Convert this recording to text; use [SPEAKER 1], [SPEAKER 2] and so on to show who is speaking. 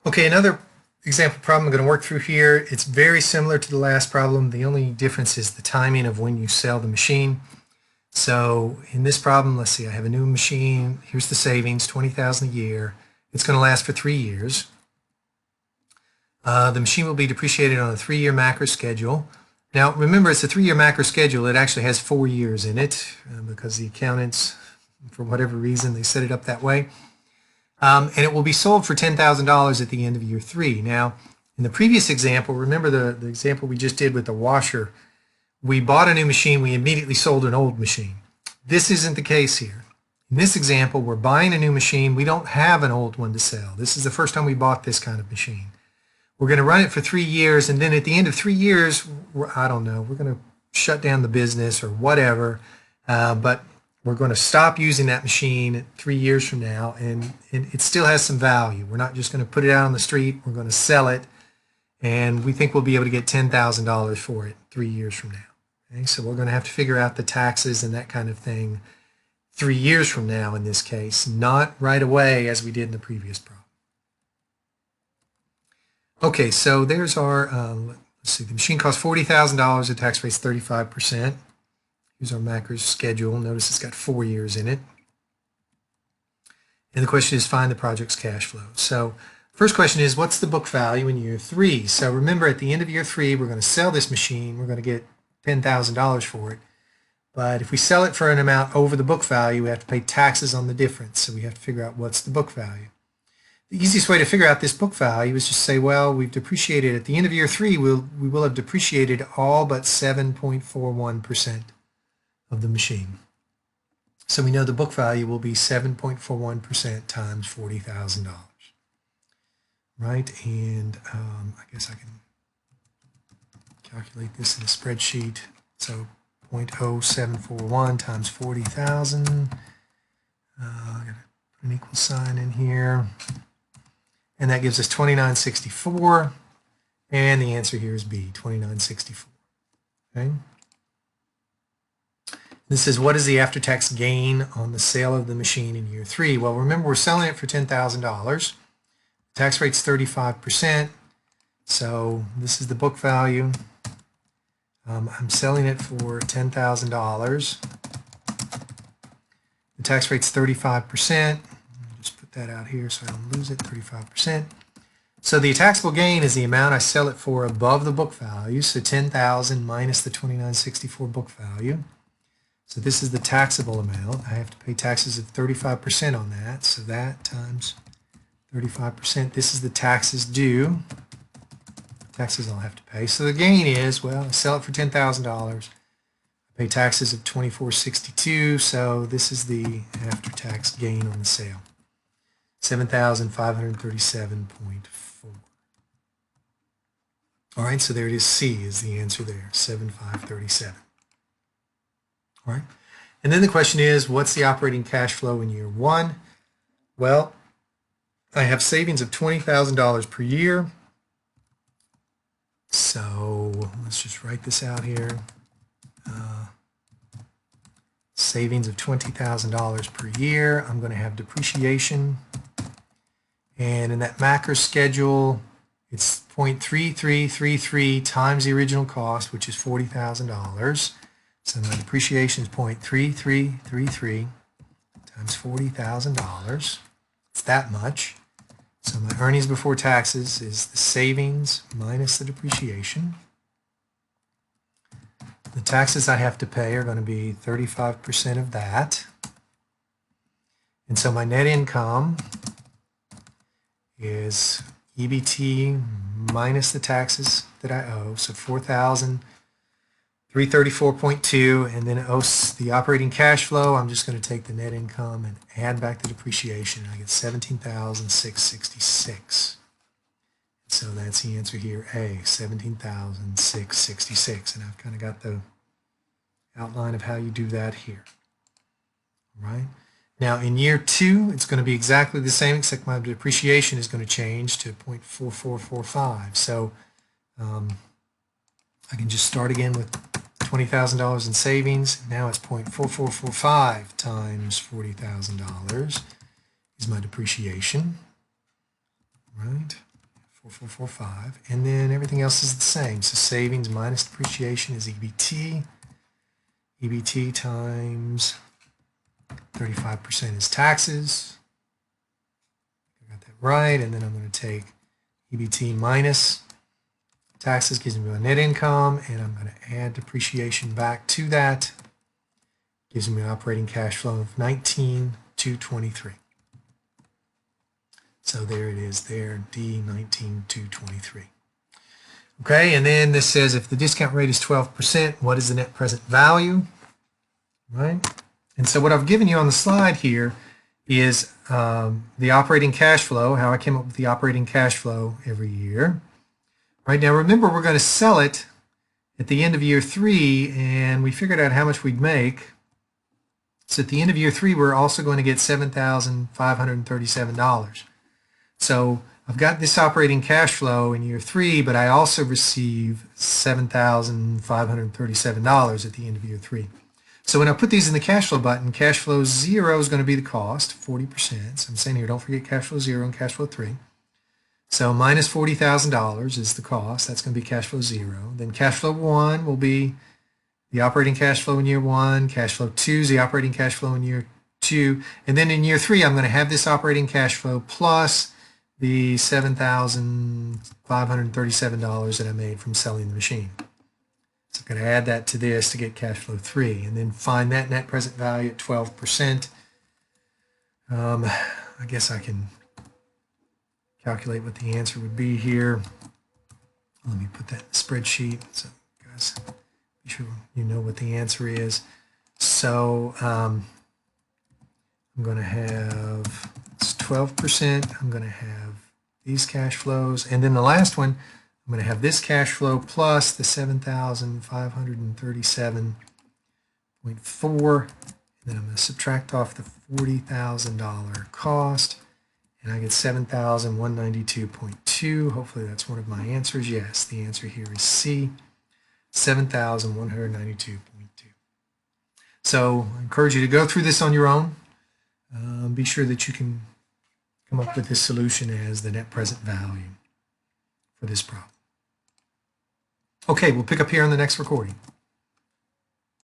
[SPEAKER 1] Okay, another example problem I'm going to work through here. It's very similar to the last problem. The only difference is the timing of when you sell the machine. So in this problem, let's see, I have a new machine. Here's the savings, $20,000 a year. It's going to last for 3 years. The machine will be depreciated on a 3-year macro schedule. Now, remember, it's a 3-year macro schedule. It actually has 4 years in it because the accountants, for whatever reason, they set it up that way. And it will be sold for $10,000 at the end of year 3. Now, in the previous example, remember the example we just did with the washer, we bought a new machine, we immediately sold an old machine. This isn't the case here. In this example, we're buying a new machine. We don't have an old one to sell. This is the first time we bought this kind of machine. We're going to run it for 3 years, and then at the end of 3 years, I don't know, we're going to shut down the business or whatever, but we're going to stop using that machine 3 years from now, and it still has some value. We're not just going to put it out on the street. We're going to sell it, and we think we'll be able to get $10,000 for it 3 years from now. Okay? So we're going to have to figure out the taxes and that kind of thing 3 years from now in this case, not right away as we did in the previous problem. Okay, so there's our, let's see, the machine costs $40,000, the tax rate's 35%. Here's our macro schedule. Notice it's got 4 years in it. And the question is find the project's cash flow. So first question is, what's the book value in year 3? So remember, at the end of year 3, we're going to sell this machine. We're going to get $10,000 for it. But if we sell it for an amount over the book value, we have to pay taxes on the difference. So we have to figure out what's the book value. The easiest way to figure out this book value is just say, well, we've depreciated at the end of year 3, we will have depreciated all but 7.41% of the machine. So we know the book value will be 7.41% times $40,000. Right? And I guess I can calculate this in a spreadsheet. So 0.0741 times 40,000. I'm going to put an equal sign in here. And that gives us 2964. And the answer here is B, 2964. Okay? This is what is the after-tax gain on the sale of the machine in year 3? Well, remember, we're selling it for $10,000. The tax rate's 35%. So this is the book value. I'm selling it for $10,000. The tax rate's 35%. Just put that out here so I don't lose it, 35%. So the taxable gain is the amount I sell it for above the book value, so $10,000 minus the $29.64 book value. So this is the taxable amount. I have to pay taxes of 35% on that, so that times 35%. This is the taxes due. Taxes I'll have to pay. So the gain is, well, I sell it for $10,000. I pay taxes of $24.62, so this is the after-tax gain on the sale. $7,537.4. All right, so there it is. C is the answer there, 7,537. All right, and then the question is, what's the operating cash flow in year 1? Well, I have savings of $20,000 per year. So let's just write this out here. Savings of $20,000 per year. I'm going to have depreciation. And in that macro schedule, it's 0.3333 times the original cost, which is $40,000. So my depreciation is 0.3333 times $40,000. It's that much. So my earnings before taxes is the savings minus the depreciation. The taxes I have to pay are going to be 35% of that. And so my net income is EBT minus the taxes that I owe. So $4,334.2, and then the operating cash flow, I'm just going to take the net income and add back the depreciation. I get $17,666. So that's the answer here, A, $17,666. And I've kind of got the outline of how you do that here. All right. Now in year 2, it's going to be exactly the same, except my depreciation is going to change to 0.4445. So I can just start again with $20,000 in savings. Now it's 0.4445 times $40,000 is my depreciation. Right. 4445, and then everything else is the same. So savings minus depreciation is EBT. EBT times 35% is taxes. I got that right, and then I'm going to take EBT minus taxes, gives me my net income, and I'm going to add depreciation back to that. Gives me an operating cash flow of 19,223. So there it is there, D19,223. Okay, and then this says if the discount rate is 12%, what is the net present value? Right? And so what I've given you on the slide here is the operating cash flow, how I came up with the operating cash flow every year. Right, now remember, we're going to sell it at the end of year 3, and we figured out how much we'd make. So at the end of year 3, we're also going to get $7,537. So I've got this operating cash flow in year 3, but I also receive $7,537 at the end of year 3. So when I put these in the cash flow button, cash flow 0 is going to be the cost, 40%. So I'm saying here, don't forget cash flow 0 and cash flow 3. So minus $40,000 is the cost. That's going to be cash flow 0. Then cash flow 1 will be the operating cash flow in year 1. Cash flow 2 is the operating cash flow in year 2. And then in year 3, I'm going to have this operating cash flow plus the $7,537 that I made from selling the machine. So I'm going to add that to this to get cash flow 3, and then find that net present value at 12%. I guess I can calculate what the answer would be here. Let me put that in the spreadsheet so you guys be sure you know what the answer is. So I'm going to have, it's 12%. I'm going to have these cash flows, and then the last one, I'm going to have this cash flow plus the 7,537.4, and then I'm going to subtract off the $40,000 cost, and I get 7,192.2. Hopefully that's one of my answers. Yes, the answer here is C, 7,192.2. So I encourage you to go through this on your own. Be sure that you can come up with this solution as the net present value for this problem. Okay, we'll pick up here on the next recording.